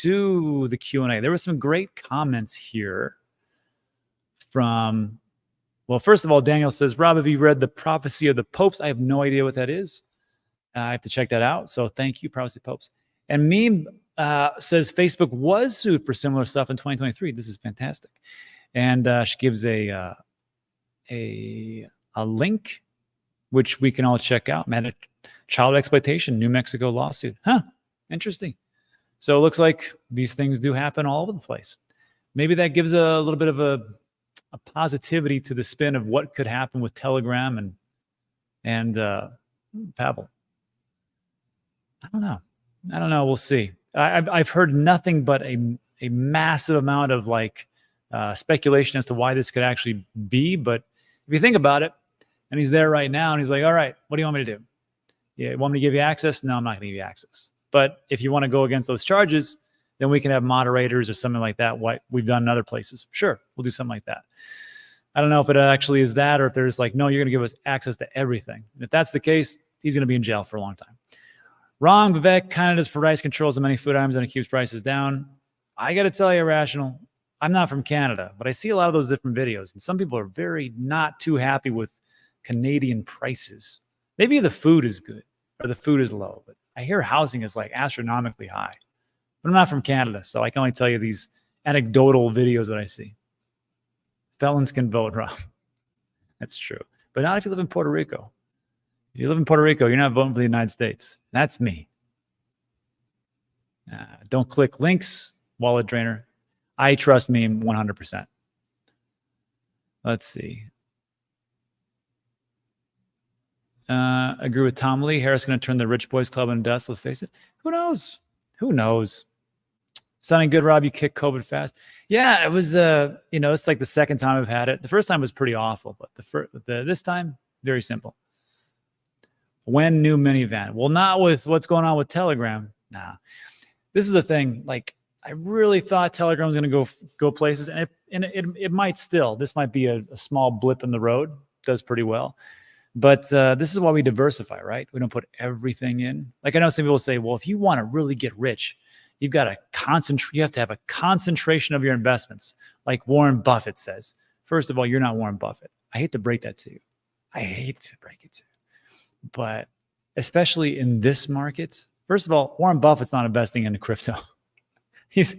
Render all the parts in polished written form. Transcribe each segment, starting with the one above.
do the Q&A. There were some great comments here from, well, first of all, Daniel says, Rob, have you read The Prophecy of the Popes? I have no idea what that is. I have to check that out. So thank you, Prophecy of the Popes. And Meme says Facebook was sued for similar stuff in 2023. This is fantastic. And she gives a link, which we can all check out. Man, child exploitation, New Mexico lawsuit. Huh, interesting. So it looks like these things do happen all over the place. Maybe that gives a little bit of a positivity to the spin of what could happen with Telegram and Pavel. I don't know. We'll see. I've heard nothing but a massive amount of like speculation as to why this could actually be. But if you think about it, and he's there right now, and he's like, all right, what do you want me to do? Yeah, you want me to give you access? No, I'm not going to give you access. But if you want to go against those charges, then we can have moderators or something like that. What we've done in other places. Sure, we'll do something like that. I don't know if it actually is that, or if there's like, no, you're going to give us access to everything. And if that's the case, he's going to be in jail for a long time. Wrong, Vivek. Canada's price controls on many food items and it keeps prices down. I got to tell you, Rational, I'm not from Canada, but I see a lot of those different videos, and some people are very not too happy with Canadian prices. Maybe the food is good or the food is low, but I hear housing is like astronomically high. But I'm not from Canada, so I can only tell you these anecdotal videos that I see. Felons can vote, Rob. That's true. But not if you live in Puerto Rico. If you live in Puerto Rico, you're not voting for the United States. That's me. Don't click links, wallet drainer. I trust me 100%. Let's see. Agree with Tom Lee. Harris going to turn the Rich Boys Club into dust. Let's face it. Who knows? Who knows? Sounding good, Rob. You kicked COVID fast. Yeah, it was. It's like the second time I've had it. The first time was pretty awful, but this time very simple. When new minivan? Well, not with what's going on with Telegram. Nah, this is the thing. Like, I really thought Telegram was going to go places, and it might still. This might be a small blip in the road. Does pretty well. But this is why we diversify, right? We don't put everything in. Like, I know some people say, well, if you want to really get rich, you've got to concentrate. You have to have a concentration of your investments. Like Warren Buffett says. First of all, you're not Warren Buffett. I hate to break that to you. I hate to break it to you. But especially in this market, first of all, Warren Buffett's not investing in crypto. He's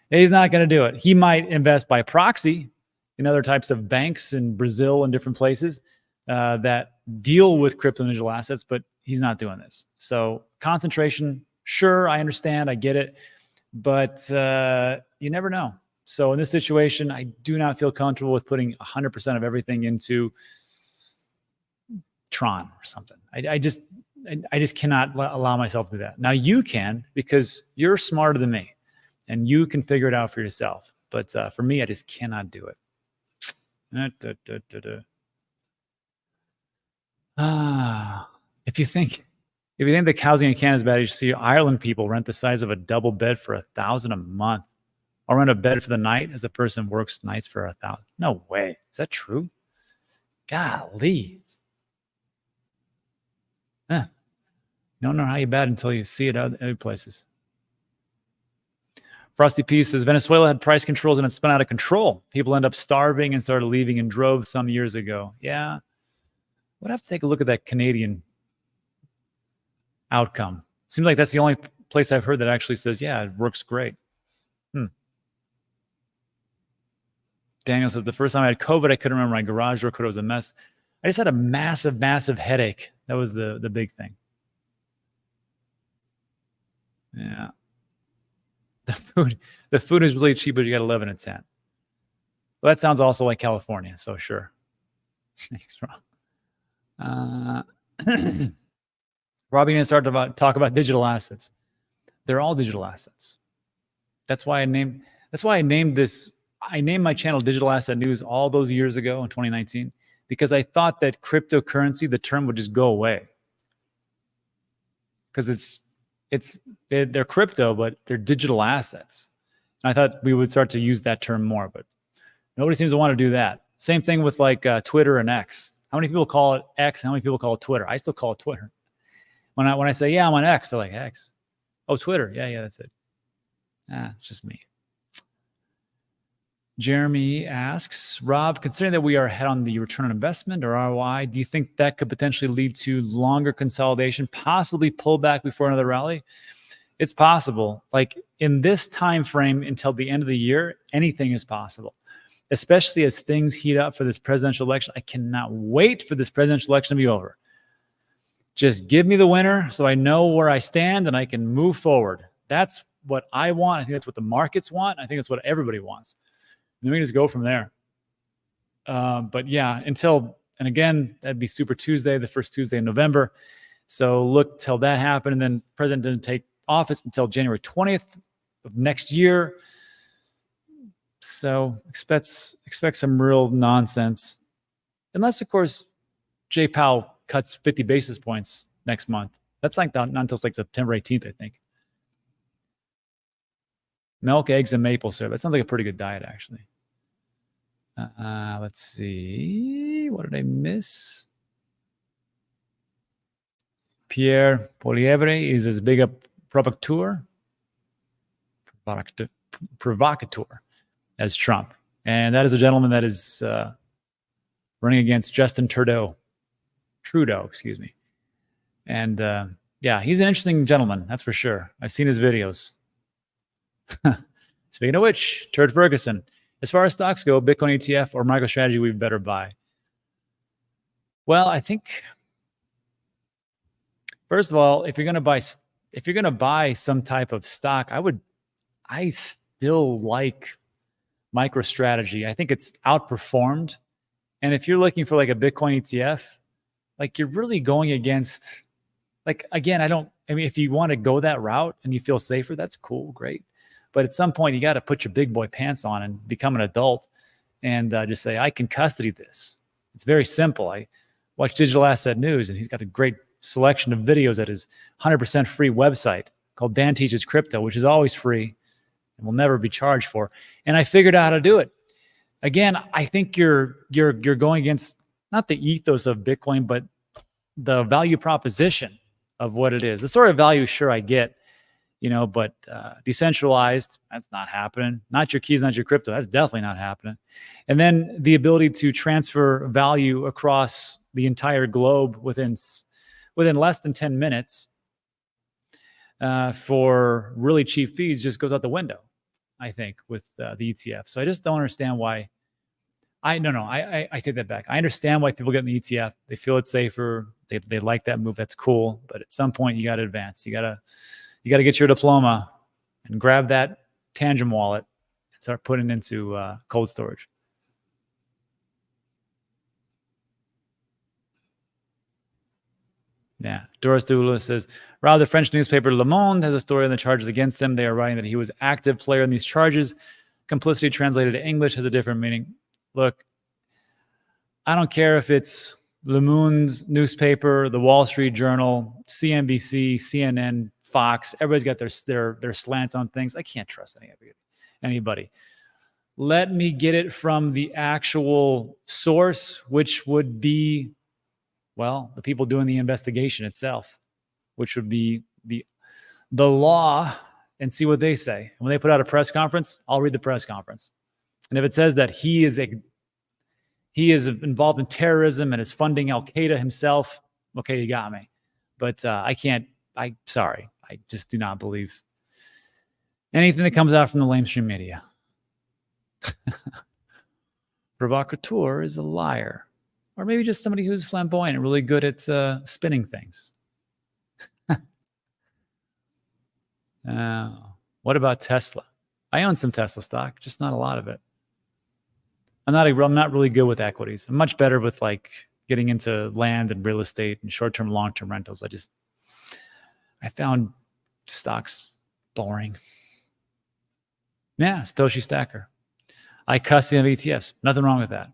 not going to do it. He might invest by proxy in other types of banks in Brazil and different places that deal with crypto and digital assets, but he's not doing this. So concentration, sure, I understand, I get it, but you never know. So in this situation, I do not feel comfortable with putting 100% of everything into Tron or something. I just cannot allow myself to do that. Now you can, because you're smarter than me and you can figure it out for yourself. But for me, I just cannot do it. If you think the housing in Canada is bad, you should see Ireland people rent the size of a double bed for $1,000 a month. I'll rent a bed for the night as a person works nights for $1,000. No way. Is that true? Golly. You don't know how you bad until you see it other places. Frosty P says, Venezuela had price controls and it spun out of control. People end up starving and started leaving in droves some years ago. Yeah. We'd have to take a look at that Canadian outcome. Seems like that's the only place I've heard that actually says, yeah, it works great. Daniel says, the first time I had COVID, I couldn't remember my garage door code. It was a mess. I just had a massive, massive headache. That was the big thing. Yeah. The food is really cheap, but you got 11 and 10. Well, that sounds also like California, so sure. Thanks, Rob. Robbie going to start to talk about digital assets. They're all digital assets. That's why I named this. I named my channel Digital Asset News all those years ago in 2019 because I thought that cryptocurrency, the term, would just go away. Because they're crypto, but they're digital assets. And I thought we would start to use that term more, but nobody seems to want to do that. Same thing with like Twitter and X. How many people call it X? How many people call it Twitter? I still call it Twitter. When I say, yeah, I'm on X, they're like, X. Oh, Twitter. Yeah, that's it. It's just me. Jeremy asks, Rob, considering that we are ahead on the return on investment or ROI, do you think that could potentially lead to longer consolidation, possibly pullback before another rally? It's possible. Like in this time frame until the end of the year, anything is possible, especially as things heat up for this presidential election. I cannot wait for this presidential election to be over. Just give me the winner so I know where I stand and I can move forward. That's what I want. I think that's what the markets want. I think that's what everybody wants. And then we can just go from there. But yeah, and again, that'd be Super Tuesday, the first Tuesday in November. So look till that happened. And then president didn't take office until January 20th of next year. So expect some real nonsense. Unless, of course, Jay Powell cuts 50 basis points next month. That's like not until like September 18th, I think. Milk, eggs, and maple syrup. That sounds like a pretty good diet, actually. Let's see. What did I miss? Pierre Polievre is as big a provocateur as Trump. And that is a gentleman that is running against Justin Trudeau, excuse me. And yeah, he's an interesting gentleman, that's for sure. I've seen his videos. Speaking of which, Turd Ferguson, as far as stocks go, Bitcoin ETF or MicroStrategy, we'd better buy. Well, I think, first of all, if you're going to buy some type of stock, I still like MicroStrategy. I think it's outperformed. And if you're looking for like a Bitcoin ETF, like you're really going against, like, again, I mean, if you want to go that route and you feel safer, that's cool, great. But at some point, you got to put your big boy pants on and become an adult and just say, I can custody this. It's very simple. I watch Digital Asset News, and he's got a great selection of videos at his 100% free website called Dan Teaches Crypto, which is always free and will never be charged for. And I figured out how to do it. Again, I think you're going against not the ethos of Bitcoin, but the value proposition of what it is. The sort of value, sure, I get, but decentralized, that's not happening. Not your keys, not your crypto, that's definitely not happening. And then the ability to transfer value across the entire globe within less than 10 minutes for really cheap fees just goes out the window, I think, with the ETF. So I just don't understand why. I take that back. I understand why people get in the ETF. They feel it's safer. They like that move. That's cool. But at some point, you got to advance. You got to get your diploma and grab that TANGEM wallet and start putting it into cold storage. Yeah. Doris Dula says, Rob, the French newspaper Le Monde has a story on the charges against him. They are writing that he was active player in these charges. Complicity translated to English has a different meaning. Look, I don't care if it's Le Monde newspaper, the Wall Street Journal, CNBC, CNN, Fox. Everybody's got their slants on things. I can't trust anybody. Let me get it from the actual source, which would be, well, the people doing the investigation itself, which would be the law, and see what they say. When they put out a press conference, I'll read the press conference. And if it says that he is involved in terrorism and is funding Al Qaeda himself, okay, you got me. But sorry, I just do not believe anything that comes out from the lamestream media. Provocateur is a liar. Or maybe just somebody who's flamboyant and really good at spinning things. What about Tesla? I own some Tesla stock, just not a lot of it. I'm not really good with equities. I'm much better with like getting into land and real estate and short-term, long-term rentals. I found stocks boring. Yeah, Satoshi Stacker. I custody of ETFs. Nothing wrong with that.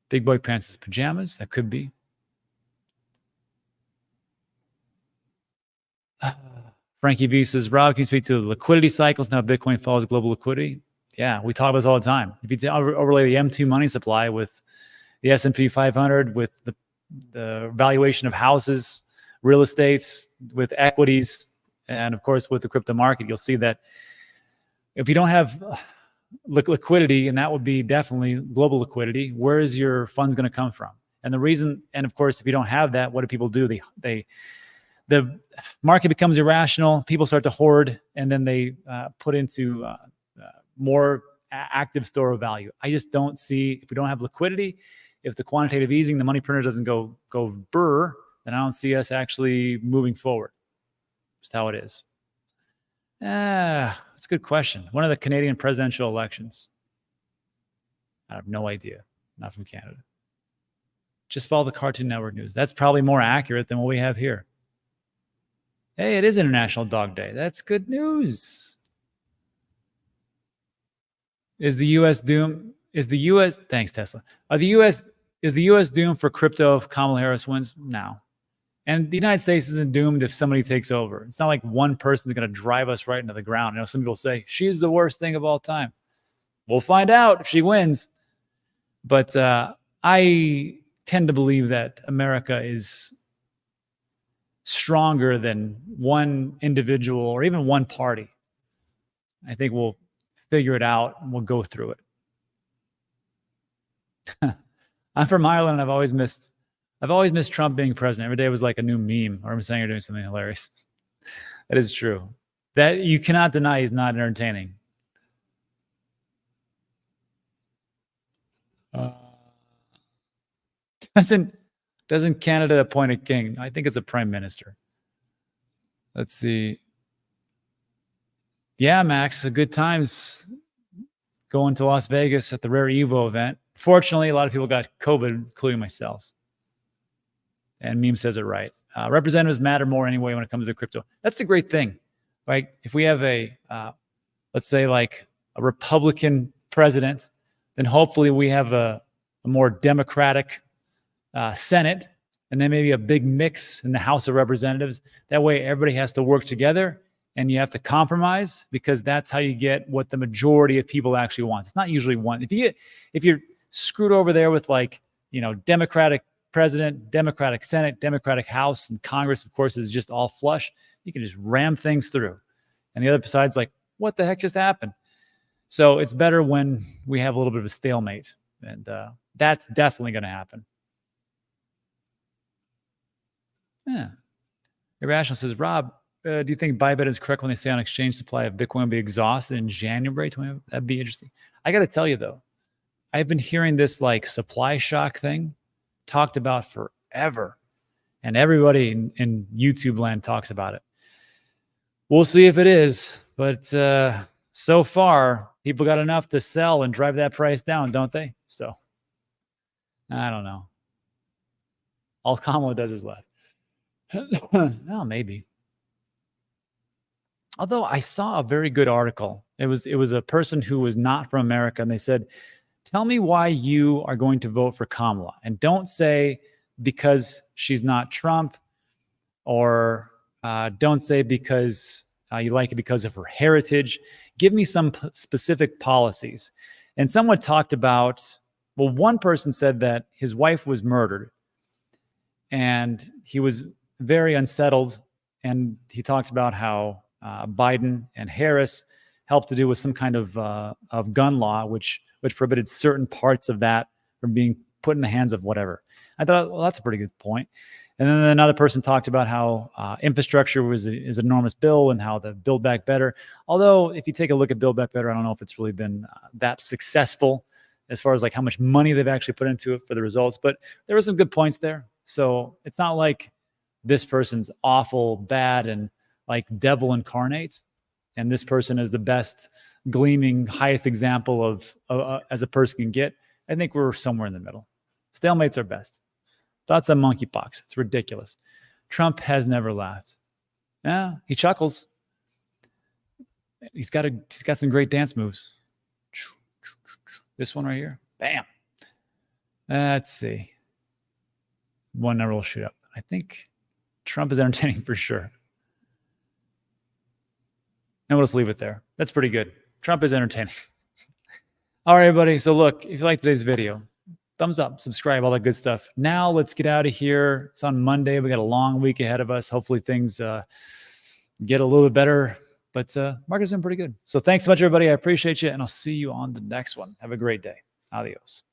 Big boy pants' pajamas. That could be. Frankie V says, Rob, can you speak to the liquidity cycles now Bitcoin follows global liquidity? Yeah, we talk about this all the time. If you overlay the M2 money supply with the S&P 500, with the valuation of houses, real estates, with equities, And of course, with the crypto market, you'll see that if you don't have liquidity, and that would be definitely global liquidity, where is your funds going to come from? And the reason, and of course, if you don't have that, what do people do? The market becomes irrational. People start to hoard, and then they put into more active store of value. I just don't see, if we don't have liquidity, if the quantitative easing, the money printer doesn't go burr, then I don't see us actually moving forward. Just how it is. That's a good question. One of the Canadian presidential elections. I have no idea. Not from Canada. Just follow the Cartoon Network news. That's probably more accurate than what we have here. Hey, it is International Dog Day. That's good news. Is the U.S. doomed? Is the U.S. Thanks, Tesla. Is the U.S. doomed for crypto if Kamala Harris wins? No. And the United States isn't doomed if somebody takes over. It's not like one person's going to drive us right into the ground. You know, some people say she's the worst thing of all time. We'll find out if she wins. But I tend to believe that America is stronger than one individual or even one party. I think we'll figure it out and we'll go through it. I'm from Ireland. I've always missed Trump being president. Every day was like a new meme, or I'm saying you're doing something hilarious. That is true. That you cannot deny he's not entertaining. Doesn't Canada appoint a king? I think it's a prime minister. Let's see. Yeah, Max, good times going to Las Vegas at the Rare Evo event. Fortunately, a lot of people got COVID, including myself. And Meme says it right. Representatives matter more anyway when it comes to crypto. That's the great thing, right? If we have a, let's say like a Republican president, then hopefully we have a more democratic Senate, and then maybe a big mix in the House of Representatives. That way everybody has to work together and you have to compromise, because that's how you get what the majority of people actually want. It's not usually one. If you're screwed over there with, like, you know, Democratic president, Democratic Senate, Democratic House, and Congress, of course, is just all flush, you can just ram things through. And the other side's like, what the heck just happened? So it's better when we have a little bit of a stalemate. And that's definitely going to happen. Yeah. Irrational says, Rob, do you think Bybit is correct when they say on exchange supply of Bitcoin will be exhausted in January 20? That'd be interesting. I got to tell you, though, I've been hearing this like supply shock thing talked about forever. And everybody in YouTube land talks about it. We'll see if it is. But so far, people got enough to sell and drive that price down, don't they? So I don't know. All Kamala does is laugh. Well, maybe. Although I saw a very good article. It was a person who was not from America, and they said, tell me why you are going to vote for Kamala. And don't say because she's not Trump, or don't say because you like it because of her heritage. Give me some specific policies. And someone talked about, well, one person said that his wife was murdered and he was very unsettled. And he talked about how Biden and Harris helped to do with some kind of gun law, which prohibited certain parts of that from being put in the hands of whatever. I thought, well, that's a pretty good point. And then another person talked about how infrastructure is an enormous bill and how the Build Back Better. Although if you take a look at Build Back Better, I don't know if it's really been that successful as far as like how much money they've actually put into it for the results. But there were some good points there. So it's not like this person's awful, bad, and like devil incarnate, and this person is the best, gleaming, highest example of as a person can get. I think we're somewhere in the middle. Stalemates are best. Thoughts on monkeypox. It's ridiculous. Trump has never laughed. Yeah, he chuckles. He's got some great dance moves. This one right here. Bam. Let's see. One number will shoot up. I think Trump is entertaining for sure. And we'll just leave it there. That's pretty good. Trump is entertaining. All right, everybody. So look, if you like today's video, thumbs up, subscribe, all that good stuff. Now let's get out of here. It's on Monday. We got a long week ahead of us. Hopefully things get a little bit better. But market's doing pretty good. So thanks so much, everybody. I appreciate you, and I'll see you on the next one. Have a great day. Adios.